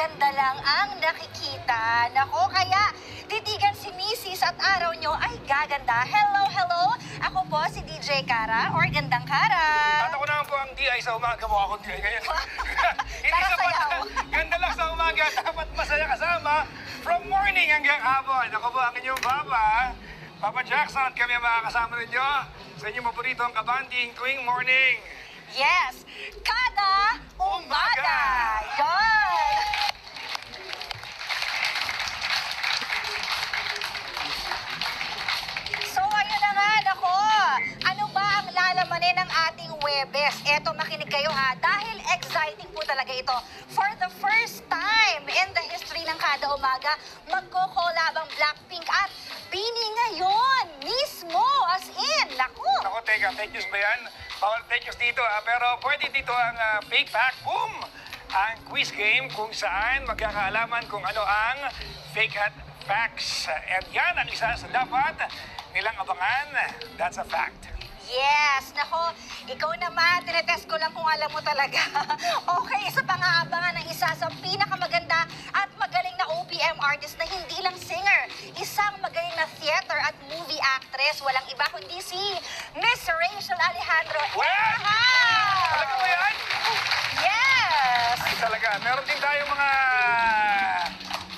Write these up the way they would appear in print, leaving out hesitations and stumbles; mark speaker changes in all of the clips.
Speaker 1: maganda lang ang nakikita. Nako, kaya titigan si Mrs. at araw nyo ay gaganda. Hello, hello! Ako po si DJ Kara or Gandang Kara.
Speaker 2: At ako naman po ang DI sa umaga mo. Ako DI ngayon. Hindi
Speaker 1: Tara,
Speaker 2: sa
Speaker 1: sayaw.
Speaker 2: ganda lang sa umaga. Dapat masaya kasama. From morning hanggang hapon. Ako po ang inyong Papa Jackson. At kami ang makakasama ninyo sa inyong paboritong kabanding tuwing morning.
Speaker 1: Yes, kada umaga. Yan! So, ayun na nga, nako. Ano ba ang lalamanin ng ating Huwebes? Eto, makinig kayo ha, dahil exciting po talaga ito. For the first time in the history ng Kada Umaga, magko-collab ang Blackpink at Bini ngayon, mismo, as in, naku.
Speaker 2: Ako, teka, fake news ba yan? Bawal fake news dito, pero pwede dito ang fake fact. Boom! Ang quiz game kung saan magkakaalaman kung ano ang fake at facts. And yan ang isa sa dapat nilang abangan. That's a fact.
Speaker 1: Yes, nako, ikaw naman, tinetest ko lang kung alam mo talaga. Okay, isa pang aabangan ng isa sa pinakamaganda at magaling na OPM artist na hindi lang singer. Isang magaling na theater at movie actress, walang iba kundi si Miss Rachel Alejandro.
Speaker 2: Well, talaga ba yan?
Speaker 1: Yes!
Speaker 2: Ay, talaga. Meron din tayong mga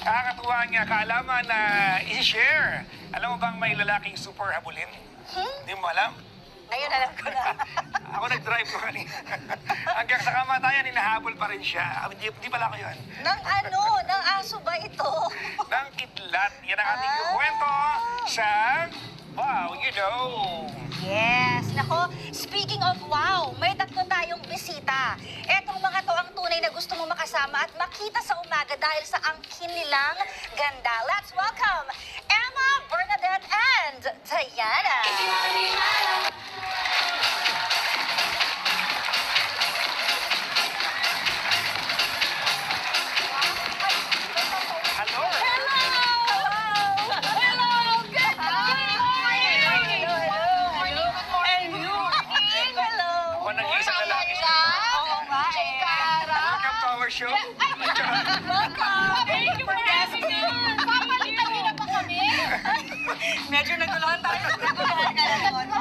Speaker 2: nakakatuwang kaalaman na isi-share. Alam mo bang may lalaking super habulin? Hindi mo alam?
Speaker 1: Ngayon alam ko na.
Speaker 2: Ako nag-drive ko kanina. Hanggang sa kamatayan, hinahabol pa rin siya. Hindi pala ko yun.
Speaker 1: Nang ano? Nang aso ba ito?
Speaker 2: Nang kidlat. Yan ang ating kwento sa Wow, You Know.
Speaker 1: Yes, nako, speaking of wow, may tatlo tayong bisita. Etong mga to ang tunay na gusto mo makasama at makita sa umaga dahil sa angkin nilang ganda. Let's welcome Emma, Bernadette, and Diana.
Speaker 2: Hello. Ako nag-iisang lalaki. Welcome to our show.
Speaker 1: Medyo naguluhan tayo. Naguluhan ka na doon.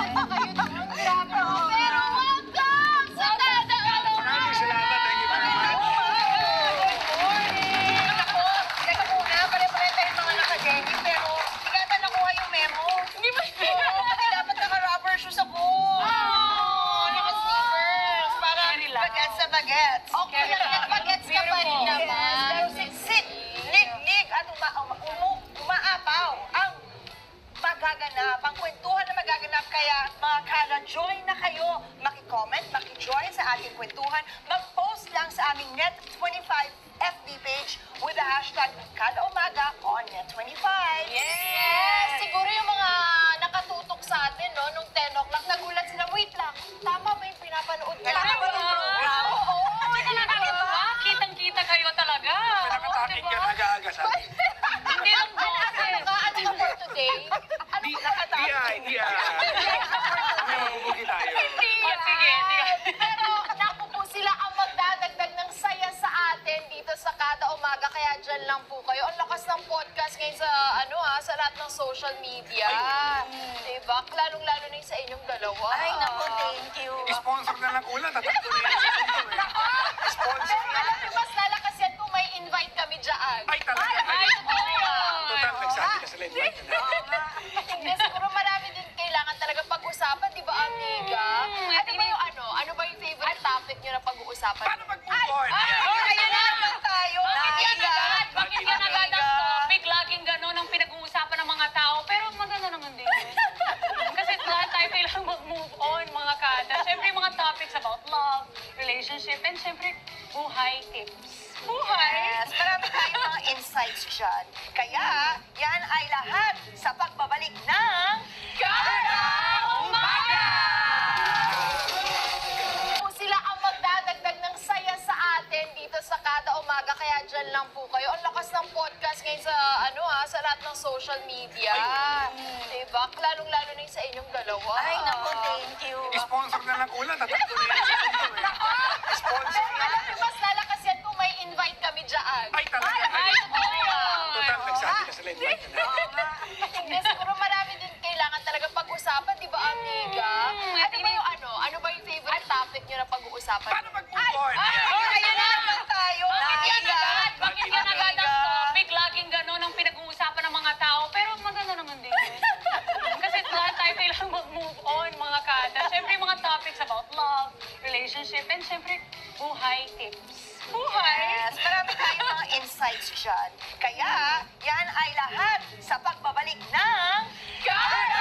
Speaker 2: Maraming salamat. Thank you very much.
Speaker 1: Teka muna, pare-pare tayong mga naka-denim, pero hindi ka nakuha yung memo. Hindi ba? Kasi dapat naka-rubber shoes ako. Naka-sneakers. Para bagets sa bagets. Okay, bagets ka pa rin naman. Pero siksik, lig-lig, at umaapaw ang magaganap, ang kwentuhan na magaganap. Kaya mga kada, join na kayo. Maki-comment, maki-join sa ating kwentuhan. Mag-post lang sa aming Net25 FB page with the hashtag Kada Umaga on Net25.
Speaker 3: Yes! Siguro yung mga nakatutok sa atin, no, nung 10 o'clock, nagulat sila, wait lang, tama ba yung pinapanood nila?
Speaker 1: Tama ba yung program?
Speaker 3: Oo,
Speaker 1: Talaga ba?
Speaker 3: Kitang-kita kayo talaga.
Speaker 2: Pinakataking ka aga-aga sa akin.
Speaker 3: Hindi lang boses. Ano ka for today? Ano ka
Speaker 2: DI. May mabubugi tayo.
Speaker 3: Sige. Pero naku po, sila ang magdadagdag ng saya sa atin dito sa Kada Umaga, kaya dyan lang po kayo. Ang lakas ng podcast ngayon sa, sa lahat ng social media. Diba? Lalong-lalo na yung sa inyong dalawa.
Speaker 1: Ay, naku, thank you.
Speaker 2: Sponsor na lang ulan. Tatakbo na yan sa sundo eh. Sponsor na.
Speaker 3: Alam niyo, mas lalakas yan kung may invite kami dyan.
Speaker 2: Ay, talaga. Total, nagsabi ka sa invite na.
Speaker 3: Hindi, siguro marami din kailangan talaga pag-usapan, di ba, amiga? Ano ba yung ano ba yung favorite topic niyo na pag-uusapan?
Speaker 2: Paano mag-move on?
Speaker 1: Ayan na lang tayo.
Speaker 4: Bakit yan agad ang topic? Laging gano'n ang pinag-uusapan ng mga tao. Pero maganda naman din yun. Kasi lahat tayo kailangan mag-move on, mga kada. Siyempre, mga topics about love, relationship, and siyempre, buhay tips.
Speaker 1: Yes, marami tayong mga insights dyan. Kaya, yan ay lahat sa pagbabalik ng Kada Umaga!
Speaker 3: Po sila ang magdadagdag ng saya sa atin dito sa Kada Umaga, kaya dyan lang po kayo. Ang lakas ng podcast ngayon sa, sa lahat ng social media. Diba? Lalong-lalo na yung sa inyong dalawa.
Speaker 1: Ay, naku, thank you.
Speaker 2: Sponsor na lang ulan. Tatakbo na yan sa sundo eh. Sponsor na.
Speaker 3: Alam niyo, mas lalakas yan kung may invite kami dyan.
Speaker 2: Ay, talaga.
Speaker 1: pag-uusapan.
Speaker 2: Paano mag-move on?
Speaker 1: Ayan na tayo.
Speaker 4: Bakit yan
Speaker 1: Nahiya.
Speaker 4: agad? Bakit yan agad ang
Speaker 1: Nahiya.
Speaker 4: topic? Laging gano'n ang pinag-uusapan ng mga tao. Pero maganda naman din yun. Kasi lahat tayo kailangan mag-move on, mga kada. Siyempre, mga topics about love, relationship, and siyempre, buhay tips.
Speaker 1: Yes, marami tayong mga insights dyan. Kaya, yan ay lahat sa pagbabalik ng...
Speaker 3: Kada